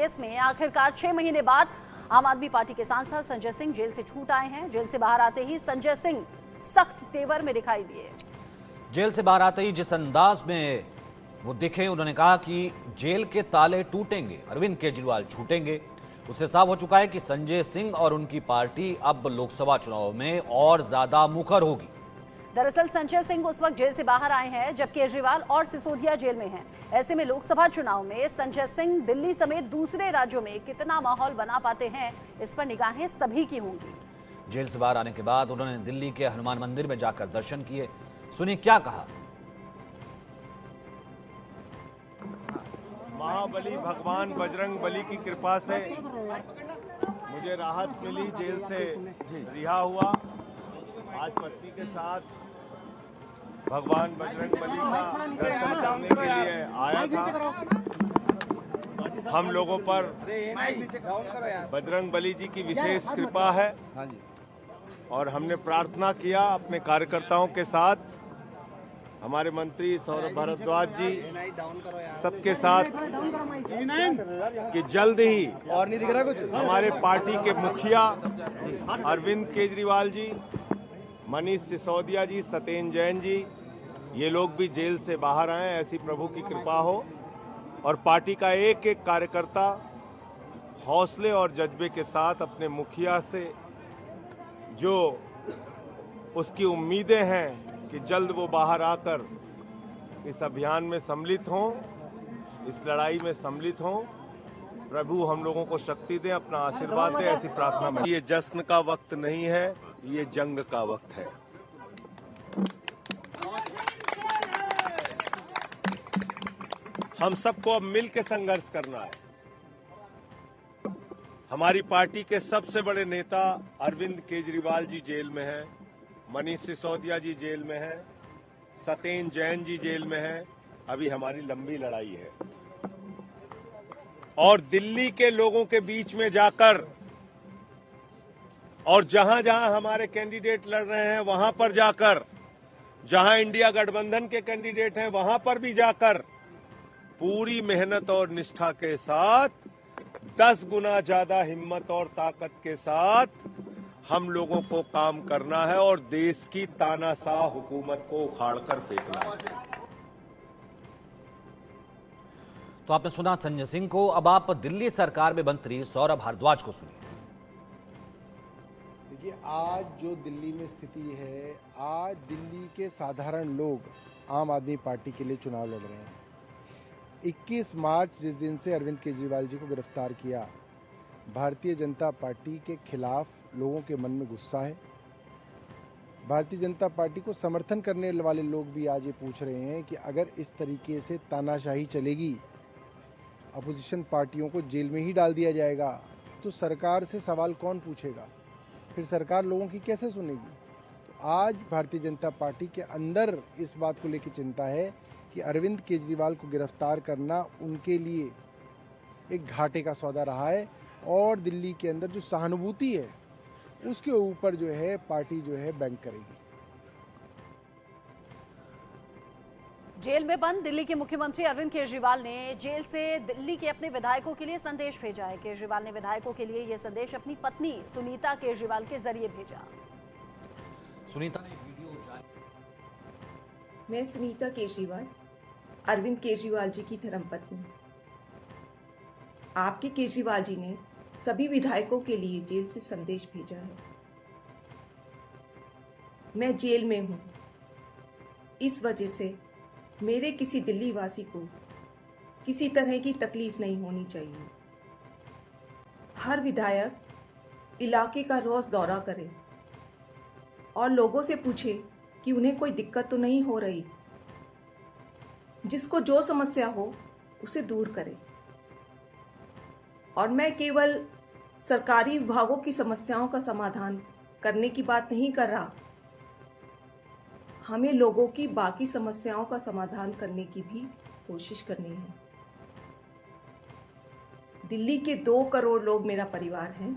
Case में आखिरकार 6 महीने बाद आम आदमी पार्टी के सांसद संजय सिंह जेल से छूट आए हैं। जेल से बाहर आते ही संजय सिंह सख्त तेवर में दिखाई दिए। जेल से बाहर आते ही जिस अंदाज में वो दिखे, उन्होंने कहा कि जेल के ताले टूटेंगे, अरविंद केजरीवाल छूटेंगे। उससे साफ हो चुका है कि संजय सिंह और उनकी पार्टी अब लोकसभा चुनाव में और ज्यादा मुखर होगी। दरअसल संजय सिंह उस वक्त जेल से बाहर आए हैं जब केजरीवाल और सिसोदिया जेल में हैं। ऐसे में लोकसभा चुनाव में संजय सिंह दिल्ली समेत दूसरे राज्यों में कितना माहौल बना पाते हैं, इस पर निगाहें सभी की होंगी। जेल से बाहर आने के बाद उन्होंने दिल्ली के हनुमान मंदिर में जाकर दर्शन किए। सुनिए क्या कहा। महाबली भगवान बजरंग बली की कृपा से मुझे राहत मिली, जेल से रिहा हुआ। आज पत्नी के साथ भगवान बजरंग बली का दर्शन करने के लिए आया था। हम लोगों पर बजरंग बली जी की विशेष कृपा है और हमने प्रार्थना किया अपने कार्यकर्ताओं के साथ, हमारे मंत्री सौरभ भारद्वाज जी सबके साथ, कि जल्द ही और नहीं दिख रहा कुछ हमारे पार्टी के मुखिया अरविंद केजरीवाल जी, मनीष सिसोदिया जी, सत्येंद्र जैन जी, ये लोग भी जेल से बाहर आए, ऐसी प्रभु की कृपा हो और पार्टी का एक एक कार्यकर्ता हौसले और जज्बे के साथ अपने मुखिया से जो उसकी उम्मीदें हैं कि जल्द वो बाहर आकर इस अभियान में सम्मिलित हों, इस लड़ाई में सम्मिलित हों। प्रभु हम लोगों को शक्ति दें, अपना आशीर्वाद दें, ऐसी प्रार्थना में। ये जश्न का वक्त नहीं है, ये जंग का वक्त है। हम सबको अब मिल के संघर्ष करना है। हमारी पार्टी के सबसे बड़े नेता अरविंद केजरीवाल जी जेल में हैं, मनीष सिसोदिया जी जेल में हैं, सत्येंद्र जैन जी जेल में हैं। अभी हमारी लंबी लड़ाई है और दिल्ली के लोगों के बीच में जाकर और जहां जहां हमारे कैंडिडेट लड़ रहे हैं वहां पर जाकर, जहां इंडिया गठबंधन के कैंडिडेट हैं वहां पर भी जाकर पूरी मेहनत और निष्ठा के साथ 10 गुना ज्यादा हिम्मत और ताकत के साथ हम लोगों को काम करना है और देश की तानाशाह हुकूमत को उखाड़कर फेंकना है। तो आपने सुना संजय सिंह को। अब आप दिल्ली सरकार में मंत्री सौरभ भारद्वाज को सुनिए। देखिए, आज जो दिल्ली में स्थिति है, आज दिल्ली के साधारण लोग आम आदमी पार्टी के लिए चुनाव लड़ रहे हैं। 21 मार्च जिस दिन से अरविंद केजरीवाल जी को गिरफ्तार किया, भारतीय जनता पार्टी के खिलाफ लोगों के मन में गुस्सा है। भारतीय जनता पार्टी को समर्थन करने वाले लोग भी आज ये पूछ रहे हैं कि अगर इस तरीके से तानाशाही चलेगी, अपोजिशन पार्टियों को जेल में ही डाल दिया जाएगा, तो सरकार से सवाल कौन पूछेगा? फिर सरकार लोगों की कैसे सुनेगी? तो आज भारतीय जनता पार्टी के अंदर इस बात को लेकर चिंता है कि अरविंद केजरीवाल को गिरफ्तार करना उनके लिए एक घाटे का सौदा रहा है और दिल्ली के अंदर जो सहानुभूति है उसके ऊपर जो है पार्टी जो है बैंक करेगी। जेल में बंद दिल्ली के मुख्यमंत्री अरविंद केजरीवाल ने जेल से दिल्ली के अपने विधायकों के लिए संदेश भेजा है। केजरीवाल ने विधायकों के लिए यह संदेश अपनी पत्नी सुनीता केजरीवाल के जरिए भेजा। सुनीता ने वीडियो जारी। मैं सुनीता केजरीवाल, अरविंद केजरीवाल जी की धर्मपत्नी। आपके केजरीवाल जी ने सभी विधायकों के लिए जेल से संदेश भेजा है। मैं जेल में हूं, इस वजह से मेरे किसी दिल्ली वासी को किसी तरह की तकलीफ नहीं होनी चाहिए। हर विधायक इलाके का रोज दौरा करे और लोगों से पूछे कि उन्हें कोई दिक्कत तो नहीं हो रही। जिसको जो समस्या हो उसे दूर करे। और मैं केवल सरकारी विभागों की समस्याओं का समाधान करने की बात नहीं कर रहा, हमें लोगों की बाकी समस्याओं का समाधान करने की भी कोशिश करनी है। दिल्ली के 2 करोड़ लोग मेरा परिवार हैं।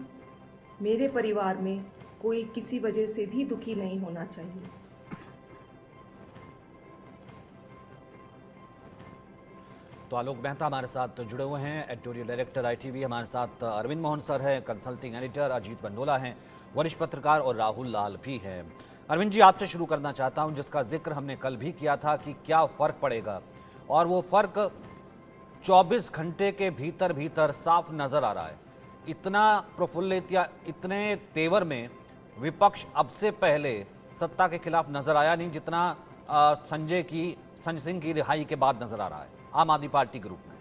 मेरे परिवार में कोई किसी वजह से भी दुखी नहीं होना चाहिए। तो आलोक मेहता हमारे साथ जुड़े हुए हैं, एडिटोरियल डायरेक्टर ITV। हमारे साथ अरविंद मोहन सर हैं, कंसल्टिंग एडिटर अजीत बंडोला हैं, वरिष्ठ पत्रकार, और राहुल लाल भी हैं। अरविंद जी, आपसे शुरू करना चाहता हूं, जिसका जिक्र हमने कल भी किया था कि क्या फर्क पड़ेगा, और वो फर्क 24 घंटे के भीतर भीतर साफ नजर आ रहा है। इतना प्रफुल्लित या इतने तेवर में विपक्ष अब से पहले सत्ता के खिलाफ नजर आया नहीं, जितना संजय सिंह की रिहाई के बाद नजर आ रहा है आम आदमी पार्टी के रूप में।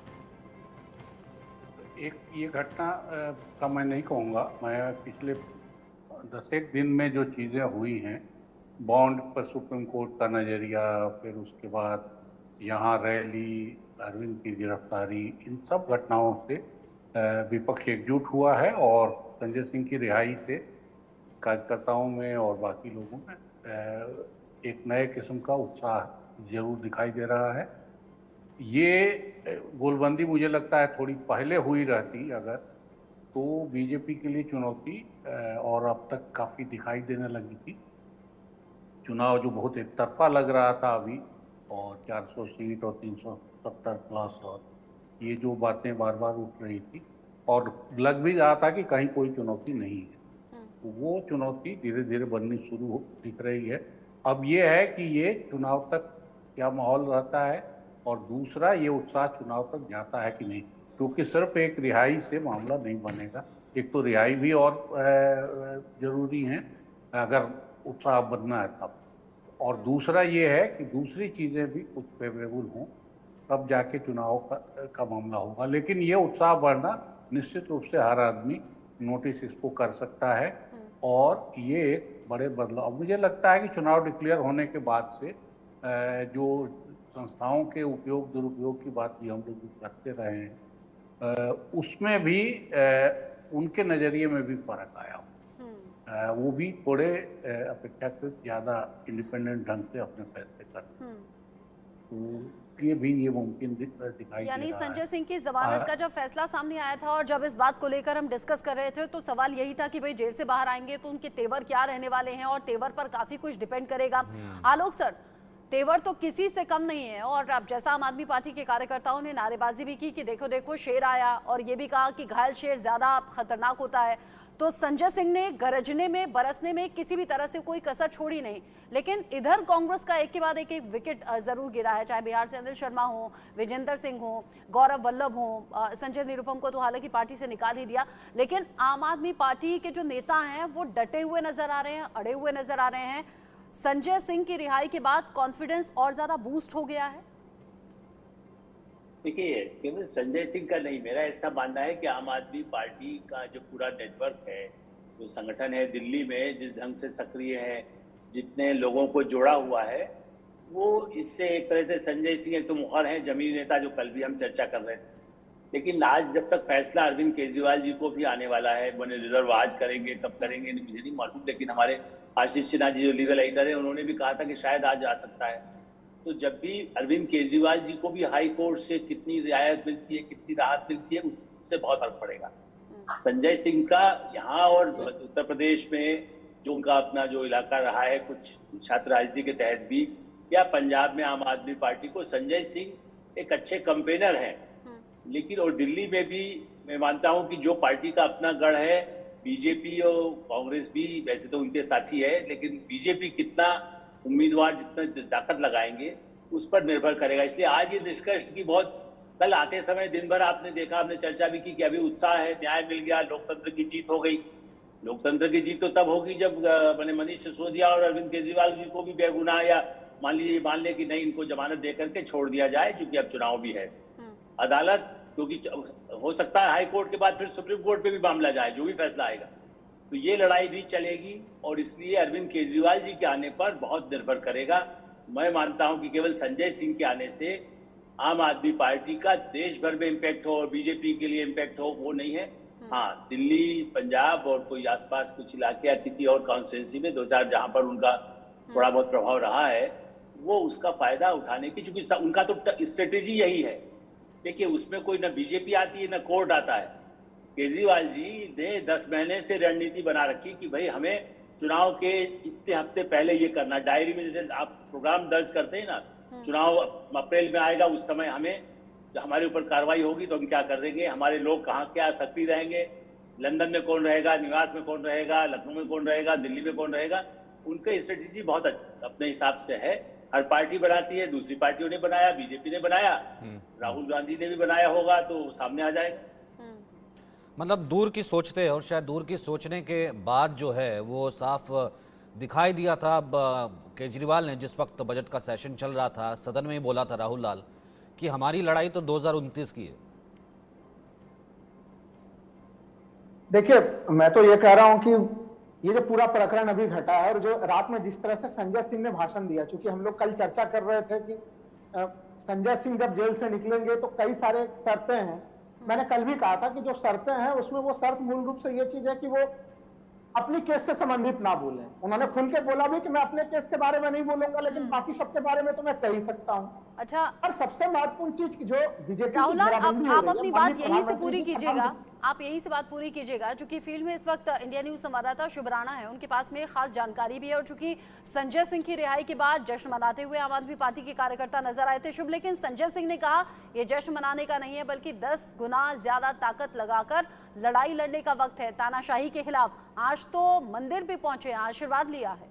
एक ये घटना का मैं नहीं कहूँगा, मैं पिछले 10 दिन में जो चीज़ें हुई हैं, बॉन्ड पर सुप्रीम कोर्ट का नज़रिया, फिर उसके बाद यहाँ रैली, अरविंद की गिरफ्तारी, इन सब घटनाओं से विपक्ष एकजुट हुआ है और संजय सिंह की रिहाई से कार्यकर्ताओं में और बाकी लोगों में एक नए किस्म का उत्साह जरूर दिखाई दे रहा है। ये गोलबंदी मुझे लगता है थोड़ी पहले हुई रहती अगर, तो बीजेपी के लिए चुनौती और अब तक काफ़ी दिखाई देने लगी थी। चुनाव जो बहुत एक तरफा लग रहा था अभी, और 400 सीट और 370 प्लस, और ये जो बातें बार बार उठ रही थी और लग भी रहा था कि कहीं कोई चुनौती नहीं है, तो वो चुनौती धीरे धीरे बननी शुरू दिख रही है। अब ये है कि ये चुनाव तक क्या माहौल रहता है, और दूसरा ये उत्साह चुनाव तक जाता है कि नहीं, क्योंकि सिर्फ एक रिहाई से मामला नहीं बनेगा। एक तो रिहाई भी और जरूरी है अगर उत्साह बनना है तब, और दूसरा ये है कि दूसरी चीज़ें भी कुछ फेवरेबल हों तब जाके चुनाव का मामला होगा। लेकिन ये उत्साह बढ़ना निश्चित रूप से हर आदमी नोटिस इसको कर सकता है, और ये एक बड़े बदलाव मुझे लगता है कि चुनाव डिक्लेयर होने के बाद से जो संस्थाओं के उपयोग दुरुपयोग की बात भी हम लोग करते रहे हैं, उसमें भी उनके नज़रिए में भी फर्क आया। वो भी थोड़े अपेक्षाकृत ज़्यादा इंडिपेंडेंट ढंग से अपने फैसले करते हैं, तो ये मुमकिन दिखाई, यानी संजय सिंह की जमानत का जब फैसला सामने आया था और जब इस बात को लेकर हम डिस्कस कर रहे थे, तो सवाल यही था कि भाई जेल से बाहर आएंगे तो उनके तेवर क्या रहने वाले हैं, और तेवर पर काफी कुछ डिपेंड करेगा। आलोक सर, तेवर तो किसी से कम नहीं है, और अब जैसा आम आदमी पार्टी के कार्यकर्ताओं ने नारेबाजी भी की कि देखो देखो शेर आया, और ये भी कहा कि घायल शेर ज्यादा खतरनाक होता है, तो संजय सिंह ने गरजने में बरसने में किसी भी तरह से कोई कसर छोड़ी नहीं। लेकिन इधर कांग्रेस का एक के बाद एक विकेट जरूर गिरा है, चाहे बिहार से अनिल शर्मा हो, विजेंद्र सिंह हो, गौरव वल्लभ हो, संजय निरुपम को तो हालांकि पार्टी से निकाल ही दिया, लेकिन आम आदमी पार्टी के जो नेता हैं वो डटे हुए नजर आ रहे हैं, अड़े हुए नजर आ रहे हैं। संजय सिंह की रिहाई के बाद कॉन्फिडेंस और ज्यादा बूस्ट हो गया है। देखिए, केवल संजय सिंह का नहीं, मेरा ऐसा मानना है कि आम आदमी पार्टी का जो पूरा नेटवर्क है, जो संगठन है दिल्ली में, जिस ढंग से सक्रिय है, जितने लोगों को जोड़ा हुआ है, वो इससे एक तरह से संजय सिंह एक तो मुखर हैं, जमीनी नेता, जो कल भी हम चर्चा कर रहे थे। लेकिन आज जब तक फैसला अरविंद केजरीवाल जी को भी आने वाला है, मैंने रिजर्व आज करेंगे कब करेंगे मुझे नहीं मालूम, लेकिन हमारे आशीष सिन्हा जी जो लीगल एडिटर है, उन्होंने भी कहा था कि शायद आज आ सकता है। तो जब भी अरविंद केजरीवाल जी को भी हाई कोर्ट से कितनी रियायत मिलती है, कितनी राहत मिलती है, उससे बहुत फर्क पड़ेगा। संजय सिंह का यहाँ और उत्तर प्रदेश में जो उनका अपना जो इलाका रहा है, कुछ छात्र राजनीति के तहत भी, या पंजाब में आम आदमी पार्टी को संजय सिंह एक अच्छे कंपेनर हैं। लेकिन और दिल्ली में भी मैं मानता हूं कि जो पार्टी का अपना गढ़ है, बीजेपी और कांग्रेस भी वैसे तो उनके साथी है, लेकिन बीजेपी कितना उम्मीदवार जितना ताकत लगाएंगे उस पर निर्भर करेगा। इसलिए आज ये निष्कर्ष की बहुत, कल आते समय दिन भर आपने देखा, हमने चर्चा भी की कि अभी उत्साह है, न्याय मिल गया, लोकतंत्र की जीत हो गई। लोकतंत्र की जीत तो तब होगी जब मैंने मनीष सिसोदिया और अरविंद केजरीवाल जी को भी बेगुनाह, या मान लें कि नहीं, इनको जमानत दे करके छोड़ दिया जाए, क्योंकि अब चुनाव भी है। अदालत, क्योंकि हो सकता है हाई कोर्ट के बाद फिर सुप्रीम कोर्ट पे भी मामला जाए, जो भी फैसला आएगा, तो ये लड़ाई भी चलेगी। और इसलिए अरविंद केजरीवाल जी के आने पर बहुत निर्भर करेगा। मैं मानता हूं कि केवल संजय सिंह के आने से आम आदमी पार्टी का देश भर में इम्पैक्ट हो और बीजेपी के लिए इम्पैक्ट हो, वो नहीं है। हाँ, दिल्ली, पंजाब और कोई आसपास कुछ इलाके या किसी और कॉन्स्टिट्यूंसी में 2-4 जहां पर उनका थोड़ा बहुत प्रभाव रहा है, वो उसका फायदा उठाने की, चूंकि उनका तो स्ट्रेटेजी यही है। देखिए, उसमें कोई ना बीजेपी आती है ना कोर्ट आता है। केजरीवाल जी ने 10 महीने से रणनीति बना रखी कि भाई हमें चुनाव के इतने हफ्ते पहले ये करना, डायरी में जैसे आप प्रोग्राम दर्ज करते हैं ना, चुनाव अप्रैल में आएगा, उस समय हमें जो हमारे ऊपर कार्रवाई होगी तो हम क्या कर देंगे, हमारे लोग कहाँ क्या सक्रिय रहेंगे, लंदन में कौन रहेगा, न्यूयॉर्क में कौन रहेगा, लखनऊ में कौन रहेगा, दिल्ली में कौन रहेगा, उनका स्ट्रेटेजी बहुत अपने हिसाब से है। हर पार्टी बनाती है, दूसरी पार्टियों ने बनाया, बीजेपी ने बनाया, राहुल गांधी ने भी बनाया होगा, तो सामने आ जाएगा। मतलब दूर की सोचते हैं और शायद दूर की सोचने के बाद जो है वो साफ दिखाई दिया था। अब केजरीवाल ने जिस वक्त बजट का सेशन चल रहा था सदन में ही बोला था राहुल लाल कि हमारी लड़ाई तो 2029 की है। देखिए, मैं तो ये कह रहा हूं कि ये जो पूरा प्रकरण अभी घटा है और जो रात में जिस तरह से संजय सिंह ने भाषण दिया, क्योंकि हम लोग कल चर्चा कर रहे थे कि संजय सिंह जब जेल से निकलेंगे तो कई सारे शर्तें हैं। मैंने कल भी कहा था कि जो शर्तें हैं उसमें वो शर्त मूल रूप से ये चीज है कि वो अपनी केस से संबंधित ना बोलें। उन्होंने खुल के बोला भी कि मैं अपने केस के बारे में नहीं बोलूंगा, लेकिन बाकी सबके बारे में तो मैं कह ही सकता हूं। अच्छा, और सबसे महत्वपूर्ण चीज जो बीजेपी राहुल लाल, आप अपनी बात यहीं से पूरी कीजिएगा, आप यहीं से बात पूरी कीजिएगा, क्योंकि फील्ड में इस वक्त इंडिया न्यूज संवाददाता शुभ राणा है, उनके पास में खास जानकारी भी है। और चूंकि संजय सिंह की रिहाई के बाद जश्न मनाते हुए आम आदमी पार्टी के कार्यकर्ता नजर आए थे शुभ, लेकिन संजय सिंह ने कहा ये जश्न मनाने का नहीं है बल्कि 10 गुना ज्यादा ताकत लगाकर लड़ाई लड़ने का वक्त है तानाशाही के खिलाफ। आज तो मंदिर भी पहुंचे, आशीर्वाद लिया है।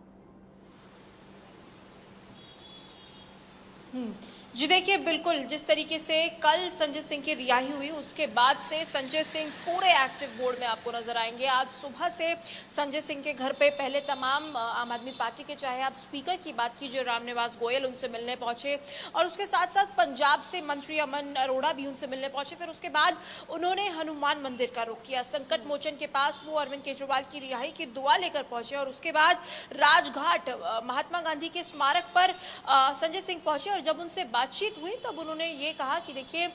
जी देखिए, बिल्कुल जिस तरीके से कल संजय सिंह की रिहाई हुई उसके बाद से संजय सिंह पूरे एक्टिव बोर्ड में आपको नजर आएंगे। आज सुबह से संजय सिंह के घर पे पहले तमाम आम आदमी पार्टी के, चाहे आप स्पीकर की बात कीजिए रामनिवास गोयल, उनसे मिलने पहुंचे, और उसके साथ साथ पंजाब से मंत्री अमन अरोड़ा भी उनसे मिलने पहुंचे। फिर उसके बाद उन्होंने हनुमान मंदिर का रुख किया, संकट मोचन के पास वो अरविंद केजरीवाल की रिहाई की दुआ लेकर पहुंचे, और उसके बाद राजघाट महात्मा गांधी के स्मारक पर संजय सिंह पहुंचे। और जब उनसे बातचीत हुई तब उन्होंने ये कहा कि देखिए,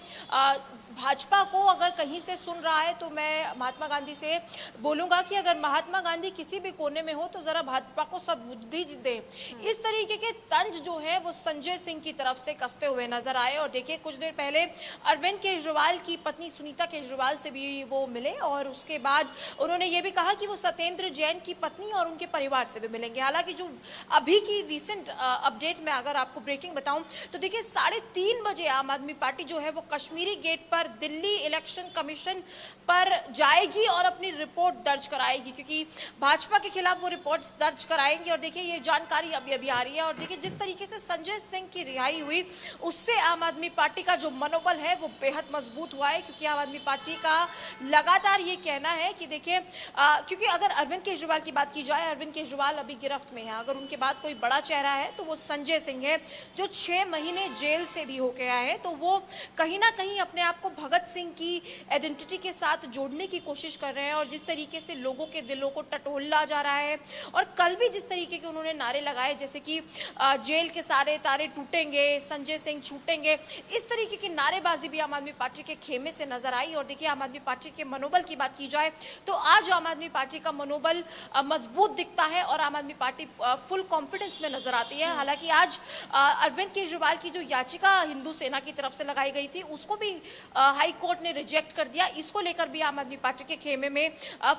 भाजपा को अगर कहीं से सुन रहा है तो मैं महात्मा गांधी से बोलूंगा कि अगर महात्मा गांधी किसी भी कोने में हो तो जरा भाजपा को सद्बुद्धि दे। इस तरीके के तंज जो है वो संजय सिंह की तरफ से कसते हुए नजर आए। और देखिए, कुछ देर पहले अरविंद केजरीवाल की पत्नी सुनीता केजरीवाल से भी वो मिले, और उसके बाद उन्होंने ये भी कहा कि वो सत्येंद्र जैन की पत्नी और उनके परिवार से भी मिलेंगे। हालांकि जो अभी की रिसेंट अपडेट में अगर आपको ब्रेकिंग बताऊं तो देखिए, 3:30 बजे आम आदमी पार्टी जो है वो कश्मीरी गेट पर दिल्ली इलेक्शन कमीशन पर जाएगी और अपनी रिपोर्ट दर्ज कराएगी, क्योंकि भाजपा के खिलाफ वो रिपोर्ट दर्ज कराएंगे। और देखिए, ये जानकारी अभी आ रही है। और देखिए, जिस तरीके से संजय सिंह की रिहाई हुई उससे आम आदमी पार्टी का जो मनोबल है वो बेहद मजबूत हुआ है, क्योंकि आम आदमी पार्टी का लगातार ये कहना है कि देखिए, क्योंकि अगर अरविंद केजरीवाल की बात की जाए, अरविंद केजरीवाल अभी गिरफ्त में है, अगर उनके बाद कोई बड़ा चेहरा है तो वो संजय सिंह है, जो 6 महीने जेल से भी होके आए हैं। तो वो कहीं ना कहीं अपने आप को भगत सिंह की आइडेंटिटी के साथ जोड़ने की कोशिश कर रहे हैं। और जिस तरीके से लोगों के दिलों को टटोला जा रहा है, और कल भी जिस तरीके के उन्होंने नारे लगाए, जैसे कि जेल के सारे तारे टूटेंगे, संजय सिंह छूटेंगे, इस तरीके की नारेबाजी भी आम आदमी पार्टी के खेमे से नजर आई। और देखिए, आम आदमी पार्टी के मनोबल की बात की जाए तो आज आम आदमी पार्टी का मनोबल मजबूत दिखता है और आम आदमी पार्टी फुल कॉन्फिडेंस में नजर आती है। हालांकि आज अरविंद केजरीवाल की जो याचिका हिंदू सेना की तरफ से लगाई गई थी उसको भी हाई कोर्ट ने रिजेक्ट कर दिया। इसको लेकर भी आम आदमी पार्टी के खेमे में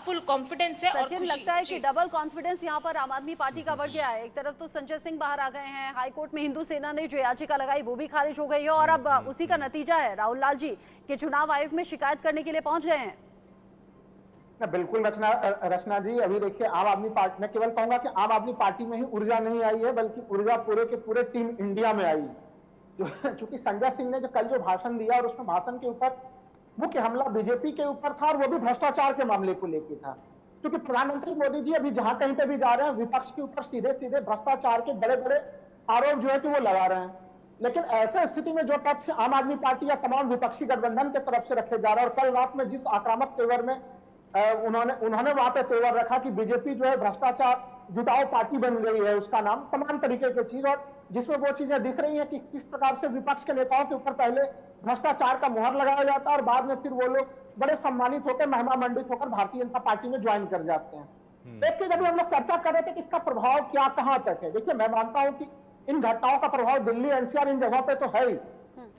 फुल कॉन्फिडेंस है। और लगता है कि डबल कॉन्फिडेंस यहाँ पर आम आदमी पार्टी का बढ़ गया है। एक तरफ तो संजय सिंह बाहर आ गए हैं, हाई कोर्ट में हिंदू सेना ने जो याचिका लगाई वो भी खारिज हो गई है, और अब उसी का नतीजा है राहुल लाल जी के चुनाव आयोग में शिकायत करने के लिए पहुंच गए हैं। बिल्कुल रचना जी, अभी देखिए, आम आदमी पार्टी, मैं केवल कहूंगा कि आम आदमी पार्टी में ही ऊर्जा नहीं आई है बल्कि ऊर्जा पूरे के पूरे टीम इंडिया में आई। चूंकि संजय सिंह ने जो कल जो भाषण दिया और उसमें भाषण के ऊपर मुख्य हमला बीजेपी के ऊपर था, और वो भी भ्रष्टाचार के मामले को लेकर था। क्योंकि प्रधानमंत्री मोदी जी अभी जहां कहीं पे भी जा रहे हैं, विपक्ष के ऊपर सीधे सीधे भ्रष्टाचार के बड़े बड़े आरोप जो है कि वो लगा रहे हैं। लेकिन ऐसे स्थिति में जो तथ्य आम आदमी पार्टी या तमाम विपक्षी गठबंधन के तरफ से रखे जा रहे हैं, और कल रात में जिस आक्रामक तेवर में उन्होंने वहां पे तेवर रखा कि बीजेपी जो है भ्रष्टाचार जुटाओ पार्टी बन गई है, उसका नाम, तमाम तरीके की चीज, और जिसमें वो चीजें दिख रही हैं कि किस प्रकार से विपक्ष के नेताओं के ऊपर पहले भ्रष्टाचार का मुहर लगाया जाता है और बाद में फिर वो लोग बड़े सम्मानित होकर, महिमा मंडित होकर भारतीय जनता पार्टी में ज्वाइन कर जाते हैं। एक चीज अभी हम लोग चर्चा कर रहे थे कि इसका प्रभाव क्या कहां तक है। देखिए, मैं मानता हूं कि इन घटनाओं का प्रभाव दिल्ली, एनसीआर, इन जगहों पे तो है ही,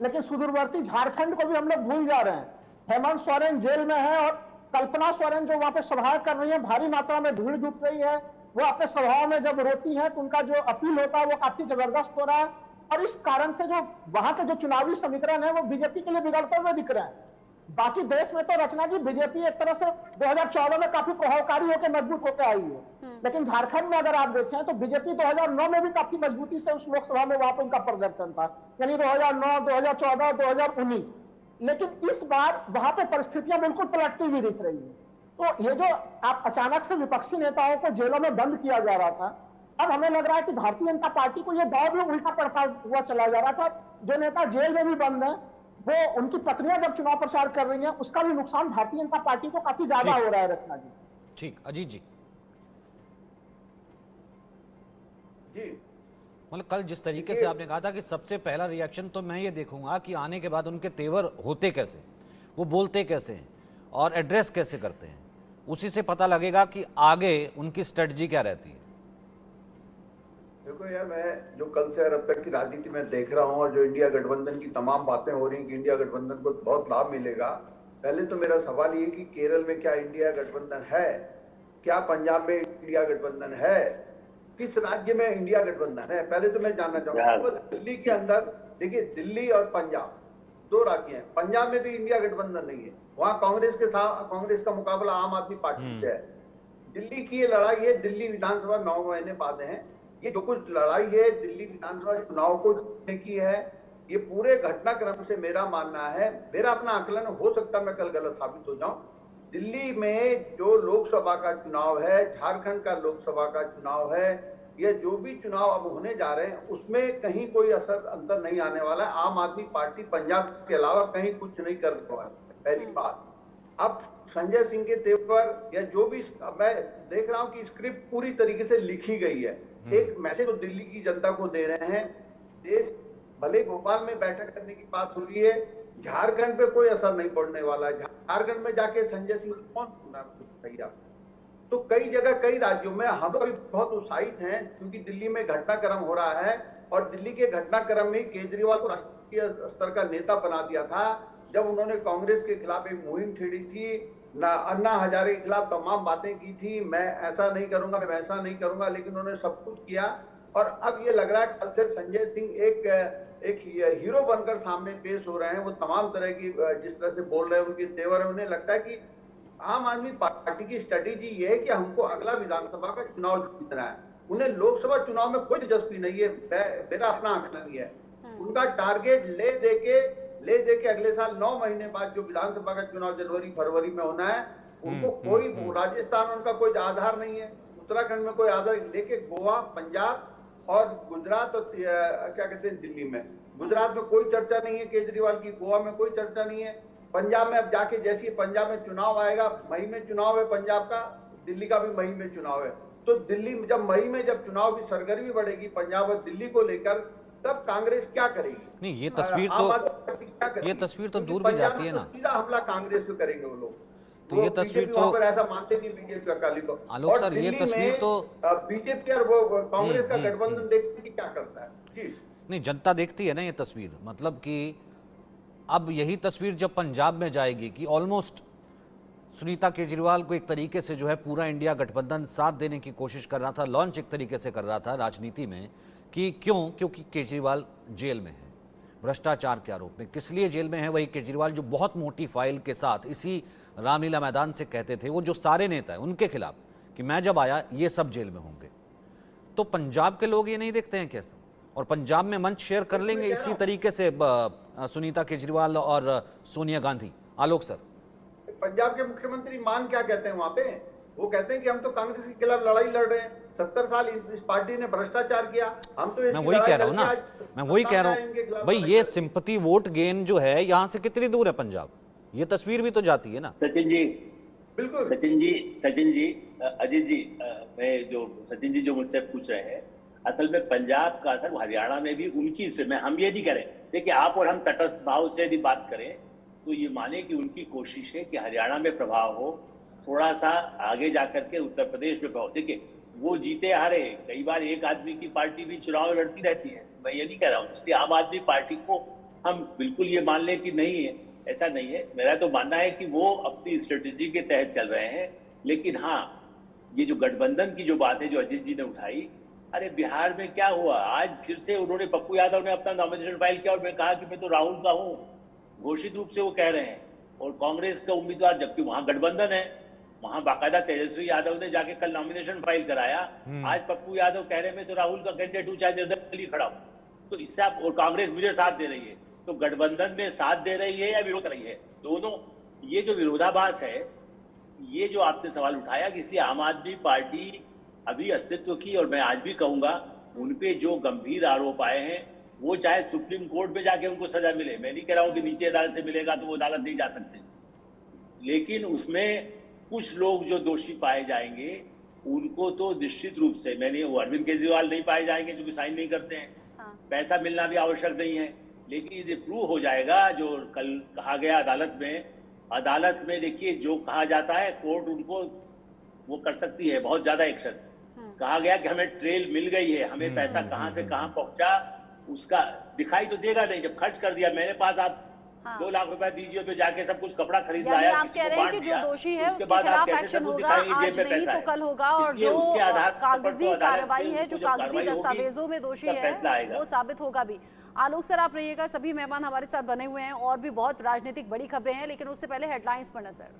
लेकिन सुदूरवर्ती झारखंड को भी हम लोग भूल जा रहे हैं। हेमंत सोरेन जेल में है और कल्पना सोरेन जो वहां पे सभाएं कर रही है, भारी मात्रा में भीड़ जुट रही है, वो अपने सभाओं में जब रोती है तो उनका जो अपील होता है वो काफी जबरदस्त हो रहा है। और इस कारण से जो वहां के जो चुनावी समीकरण है वो बीजेपी के लिए बिगड़ते हुए दिख रहे हैं। बाकी देश में तो रचना जी बीजेपी एक तरह से 2014 में काफी प्रभावकारी होकर मजबूत होकर आई है, लेकिन झारखंड में अगर आप देखें तो बीजेपी 2009 में भी काफी मजबूती से उस लोकसभा में वहां पर उनका प्रदर्शन था, यानी 2009, 2014, 2019। लेकिन इस बार वहां पे परिस्थितियां बिल्कुल पलटती हुई दिख रही है। तो ये जो आप अचानक से विपक्षी नेताओं को जेलों में बंद किया जा रहा था, अब हमें लग रहा है कि भारतीय जनता पार्टी को यह दौर भी उल्टा पड़ता हुआ चला जा रहा था। जो नेता जेल में भी बंद है, वो उनकी पत्नियां जब चुनाव प्रचार कर रही हैं, उसका भी नुकसान भारतीय जनता पार्टी को काफी ज्यादा हो रहा है। रत्ना जी ठीक, अजीत जी मतलब कल जिस तरीके से आपने कहा था कि सबसे पहला रिएक्शन तो मैं ये देखूंगा कि आने के बाद उनके तेवर होते कैसे, वो बोलते कैसे हैं और एड्रेस कैसे करते हैं, उसी से पता लगेगा कि आगे उनकी स्ट्रेटजी क्या रहती है। देखो यार, मैं जो कल से अब तक की राजनीति में देख रहा हूं और जो इंडिया गठबंधन की तमाम बातें हो रही हैं कि इंडिया गठबंधन को बहुत लाभ मिलेगा, पहले तो मेरा सवाल ये कि केरल में क्या इंडिया गठबंधन है, क्या पंजाब में इंडिया गठबंधन है, किस राज्य में इंडिया गठबंधन है, पहले तो मैं जानना चाहूंगा। दिल्ली के अंदर देखिए, दिल्ली और पंजाब दो राज्य हैं। पंजाब में भी इंडिया गठबंधन नहीं है, वहां कांग्रेस का मुकाबला आम आदमी पार्टी से है। दिल्ली की ये लड़ाई है, दिल्ली विधानसभा 9 महीने बाद है। ये जो कुछ लड़ाई है दिल्ली विधानसभा चुनाव को जीतने की है, ये पूरे घटनाक्रम से मेरा मानना है, मेरा अपना आकलन, हो सकता मैं कल गलत साबित हो जाऊं, दिल्ली में जो लोकसभा का चुनाव है, झारखंड का लोकसभा का चुनाव है, ये जो भी चुनाव अब होने जा रहे हैं उसमें कहीं कोई अंतर नहीं आने वाला है। आम आदमी पार्टी पंजाब के अलावा कहीं कुछ नहीं करने वाला है, पहली बात। अब संजय सिंह के तेवर या जो भी, मैं देख रहा हूं कि स्क्रिप्ट पूरी तरीके से लिखी गई है। एक मैसेज तो दिल्ली की जनता को दे रहे हैं, देश भले भोपाल में बैठक करने की बात हो रही है, झारखंड पे कोई असर नहीं पड़ने वाला है। झारखंड में जाके संजय सिंह कौन सुना आप? तो कई जगह कई राज्यों में हम लोग बहुत उत्साहित हैं क्योंकि दिल्ली में घटनाक्रम हो रहा है और दिल्ली के घटनाक्रम में केजरीवाल को राष्ट्रीय स्तर का नेता बना दिया था। जब उन्होंने कांग्रेस के खिलाफ एक मुहिम छेड़ी थी, अन्ना हजारे के खिलाफ तमाम बातें की थी, मैं ऐसा नहीं करूंगा, मैं वैसा नहीं करूंगा, लेकिन उन्होंने सब कुछ किया। और अब ये लग रहा है कल से संजय सिंह एक हीरो बनकर सामने पेश हो रहे हैं। वो तमाम तरह की जिस तरह से बोल रहे हैं, उनके तेवर है, उन्हें लगता है कि आम आदमी पार्टी की स्ट्रेटेजी ये है कि हमको अगला विधानसभा का चुनाव जीतना है। उन्हें लोकसभा चुनाव में कोई दिलचस्पी नहीं है, मेरा अपना आकलन है। उनका टारगेट ले दे के अगले साल 9 महीने बाद जो विधानसभा का चुनाव जनवरी फरवरी में होना है, उनको कोई राजस्थान उनका कोई आधार नहीं है, उत्तराखंड में कोई आधार, लेके गोवा, पंजाब और गुजरात और क्या कहते हैं दिल्ली में, गुजरात में कोई चर्चा नहीं है केजरीवाल की, गोवा में कोई चर्चा नहीं है, पंजाब में अब जाके जैसे पंजाब में चुनाव आएगा, मई में चुनाव है पंजाब का, दिल्ली का भी मई में चुनाव है। तो दिल्ली में जब मई में जब चुनाव की सरगर्मी बढ़ेगी पंजाब और दिल्ली को लेकर, तब कांग्रेस क्या करेगी? नहीं, ये तस्वीर तो दूर भी जाती है ना। सीधा हमला कांग्रेस पे करेंगे वो लोग। तो ये तस्वीर तो ऐसा मानते नहीं बीजेपी अकाली को। आलोक सर, ये तस्वीर तो बीजेपी और वो कांग्रेस का गठबंधन देखते कि क्या करता है। जी नहीं, जनता देखती है ना ये तस्वीर, मतलब कि अब यही तस्वीर जब पंजाब में जाएगी कि ऑलमोस्ट सुनीता केजरीवाल को एक तरीके से जो है पूरा इंडिया गठबंधन साथ देने की कोशिश कर रहा था, लॉन्च एक तरीके से कर रहा था राजनीति में कि क्योंकि केजरीवाल जेल में है भ्रष्टाचार के आरोप में। किस लिए जेल में है? वही केजरीवाल जो बहुत मोटी फाइल के साथ इसी रामलीला मैदान से कहते थे, वो जो सारे नेता हैं उनके खिलाफ कि मैं जब आया ये सब जेल में होंगे। तो पंजाब के लोग ये नहीं देखते हैं कैसे? और पंजाब में मंच शेयर कर लेंगे इसी तरीके से सुनीता केजरीवाल और सोनिया गांधी। आलोक सर, पंजाब के मुख्यमंत्री मान क्या कहते हैं वहां पे? वो कहते हैं कि हम तो कांग्रेस के खिलाफ लड़ाई लड़ रहे हैं, 70 साल इस पार्टी ने भ्रष्टाचार किया, हम तो मैं वही कह रहा हूँ ना, मैं वही कह रहा हूँ भाई, ये सिंपैथी वोट गेन जो है यहाँ से कितनी दूर है पंजाब? ये तस्वीर भी तो जाती है ना। सचिन जी, बिल्कुल सचिन जी, अजीत जी, मैं जो सचिन जी जो मुझसे पूछ रहे हैं, असल में पंजाब का असर हरियाणा में भी उनकी से, मैं हम ये नहीं करें, देखिए आप और हम तटस्थ भाव से यदि बात करें तो ये माने कि उनकी कोशिश है कि हरियाणा में प्रभाव हो, थोड़ा सा आगे जाकर के उत्तर प्रदेश में प्रभाव। देखिए वो जीते हारे, कई बार एक आदमी की पार्टी भी चुनाव लड़ती रहती है, मैं ये नहीं कह रहा हूँ। इसलिए आम आदमी पार्टी को हम बिल्कुल ये मान लें कि नहीं है, ऐसा नहीं है। मेरा तो मानना है कि वो अपनी स्ट्रेटेजी के तहत चल रहे हैं। लेकिन हाँ, ये जो गठबंधन की जो बात है जो अजीत जी ने उठाई, अरे बिहार में क्या हुआ? आज फिर से उन्होंने, पप्पू यादव ने अपना नॉमिनेशन फाइल किया और मैं कहा कि मैं तो राहुल का हूं, घोषित रूप से वो कह रहे हैं, और कांग्रेस का उम्मीदवार, जबकि वहां गठबंधन है, वहां बाकायदा तेजस्वी यादव ने जाके कल नॉमिनेशन फाइल कराया। आज पप्पू यादव कह रहे हैं मैं तो राहुल का कैंडिडेट हूं, चाहे निर्दलीय खड़ा हूं। तो इससे आप, और कांग्रेस मुझे साथ दे रही है, तो गठबंधन में साथ दे रही है या विरोध कर रही है? दोनों, ये जो विरोधाभास है, ये जो आपने सवाल उठाया कि इसलिए आम आदमी पार्टी अभी अस्तित्व की, और मैं आज भी कहूंगा उनपे जो गंभीर आरोप आए हैं, वो चाहे सुप्रीम कोर्ट में जाके उनको सजा मिले, मैं नहीं कह रहा हूं कि नीचे अदालत से मिलेगा तो वो अदालत नहीं जा सकते, लेकिन उसमें कुछ लोग जो दोषी पाए जाएंगे उनको तो निश्चित रूप से, मैंने, वो अरविंद केजरीवाल नहीं पाए जाएंगे जो कि साइन नहीं करते हैं, पैसा मिलना भी आवश्यक नहीं है, लेकिन ये प्रूव हो जाएगा जो कल कहा गया अदालत में देखिए जो कहा जाता है, कोर्ट उनको वो कर सकती है बहुत ज्यादा एक्शन। कहा गया कि हमें ट्रेल मिल गई है, हमें पैसा कहां से कहां पहुंचा उसका दिखाई तो देगा नहीं, जब खर्च कर दिया मेरे पास, आप 2 लाख रुपए दीजिए तो जाके सब कुछ कपड़ा खरीद लाया, आप कह रहे हैं कि जो दोषी है उसके खिलाफ एक्शन होगा, आज नहीं तो कल होगा, और जो कागजी कार्रवाई है, जो कागजी दस्तावेजों में दोषी है वो साबित होगा भी। आलोक सर आप रहिएगा, सभी मेहमान हमारे साथ बने हुए हैं, और भी बहुत राजनीतिक बड़ी खबरें हैं, लेकिन उससे पहले हेडलाइंस पर नजर।